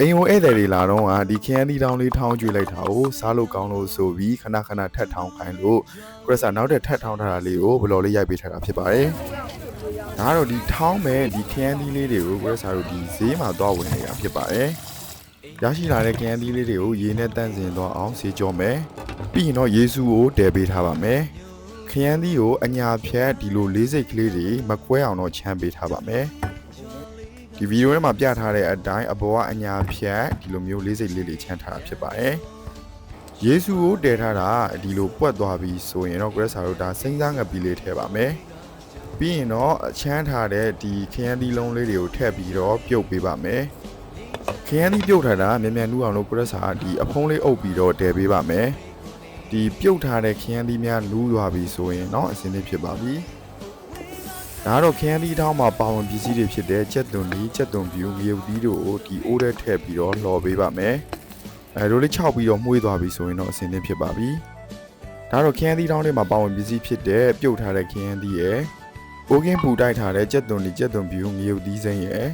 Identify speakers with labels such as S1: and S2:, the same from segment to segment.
S1: အိမ်ဝင်ဧည့်သည်တွေလာတော့ဒီခရမ်းသီးတောင်းလေးထောင်းကျွေးလိုက်တာကိုစားလို့ကောင်းလို့ဆိုပြီးခဏခဏထပ်ထောင်းခိုင်းလို့ကရဆာနောက်ထပ်ထပ်ထောင်းထားတာလေးကိုဘလော်လေးရိုက်ပေးထားတာဖြစ်ပါတယ်။ဒါကတော့ဒီထောင်းမဲ့ဒီခရမ်းသီးလေးတွေကိုကရဆာတို့ဒီဈေးမှာသွားဝင်နေတာဖြစ်ပါတယ်။ရရှိလာတဲ့ခရမ်းသီးလေးတွေကိုရေနဲ့တန့်စင်သွားအောင်ဆေးကြောမယ်။ပြီးရင်တော့ယေရှုကိုတည်ပေးထားပါမယ်။ခရမ်းသီးကိုအညာဖြတ်ဒီလိုလေးစိတ်ကလေးတွေမကွဲအောင်တော့ချမ်းပေးထားပါမယ်။ဒီဗီဒီယိုထဲမှာပြထားတဲ့အတိုင်းအပေါ်ကအညာဖြတ်ဒီလိုမျိုးလေးစိတ်လေးတွေချမ်းထားတာဖြစ်ပါတယ်။ယေရှုကိုတည်ထားတာဒီလိုပွက်သွားပြီးဆိုရင်တော့ကရဆာတို့ဒါစိမ့်စားငပီလေးထည့်ပါမယ်။ပြီးရင်တော့ချမ်းထားတဲ့ဒီခရမ်းသီးလုံးလေးတွေကိုထည့်ပြီးတော့ပြုတ်ပေးပါမယ်။ခရမ်းသီးပြုတ်ထားတာမြန်မြန်နူးအောင်လို့ကရဆာဒီအဖုံးလေးအုပ်ပြီးတော့တည်ပေးပါမယ်။ဒီပြုတ်ထားတဲ့ခရမ်းသီးများနူးသွားပြီးဆိုရင်တော့အစင်းလေးဖြစ်ပါပြီ။ဒါတော့ခရမ်းသီးထောင်းမှာပါဝင်ပစ္စည်းတွေဖြစ်တဲ့ကြက်သွန်ဒီကြက်သွန်ပြူငရုတ်သီးတို့ကိုဒီအိုးထဲထည့်ပြီးတော့လှော်ပေးပါမယ်။အဲလိုလေးခြောက်ပြီးတော့မှုေးသွားပြီဆိုရင်တော့အဆင်သင့်ဖြစ်ပါပြီ။ဒါတော့ခရမ်းသီးထောင်းတွေမှာပါဝင်ပစ္စည်းဖြစ်တဲ့ပြုတ်ထားတဲ့ခရမ်းသီးရဲ့အိုးကင်းပူတိုက်ထားတဲ့ကြက်သွန်ဒီကြက်သွန်ပြူငရုတ်သီးစိမ်းရဲ့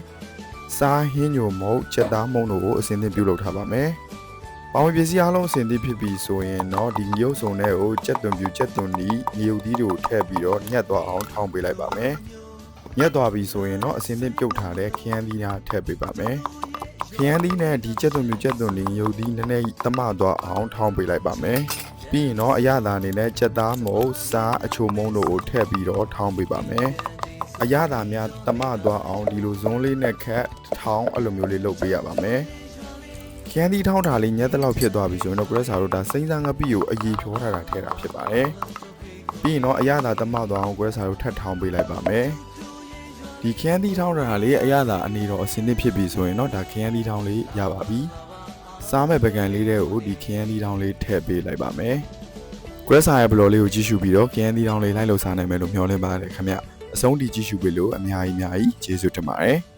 S1: စားဟင်းညိုမုတ်ချက်သားမုံတို့ကိုအဆင်သင့်ပြုလုပ်ထားပါမယ်။ပါဝင်ပစ္စည်းအလုံးအဆင်သင့်ဖြစ်ပြီဆိုရင်တော့ဒီငရုတ်စုံတွေကိုကြက်သွန်ပြူကြက်သွန်ဒီငရုတ်သီးတို့ထည့်ပြီးတော့ညှက်သွားအောင်ထောင်းပေးလိုက်ပါမယ်။ညက်သွားပြီဆိုရင်တော့အစင်းသင့်ပြုတ်ထားတဲ့ခရမ်းသီးများထည့်ပေးပါမယ်။ခရမ်းသီးနဲ့ဒီကြက်သွန်မျိုးကြက်သွန်လေးရုပ်သီးနည်းနည်းသမသွားအောင်ထောင်းပေးလိုက်ပါမယ်။ပြီးရင်တော့အရသာအနေနဲ့ကြက်သားမုံစားအချိုမုံတို့ကိုထည့်ပြီးတော့ထောင်းပေးပါမယ်။အရသာများသမသွားအောင်ဒီလိုဇွန်းလေးနဲ့ခက်ထောင်းအဲ့လိုမျိုးလေးလုပ်ပေးရပါမယ်။ခရမ်းသီးထောင်းထားလေးညက်တဲ့လောက်ဖြစ်သွားပြီဆိုရင်တော့ကရဆာတို့ဒါစိမ့်စားငပိကိုအည်ဖြောထားတာထည့်တာဖြစ်ပါတယ်။ပြီးရင်တော့အရသာသမသွားအောင်ကရဆာတို့ထပ်ထောင်းပေးလိုက်ပါမယ်။ဒီခရမ်းသီးထောင်းတာလေးအရသာအနေတော့အစင်းသစ်ဖြစ်ပြီဆိုရင်တော့ဒါခရမ်းသီးထောင်းလေးရပါပြီ။စားမဲ့ပကံလေးတွေကိုဒီခရမ်းသီးထောင်းလေးထည့်ပေးလိုက်ပါမယ်။ကွဲစာရဲ့ဘလော်လေးကိုကြည့်ရှုပြီးတော့ခရမ်းသီးထောင်းလေးလိုက်လို့စားနိုင်မယ်လို့မျှော်လင့်ပါတယ်ခင်ဗျ။အဆုံးထိကြည့်ရှုပေးလို့အများကြီးကျေးဇူးတင်ပါတယ်။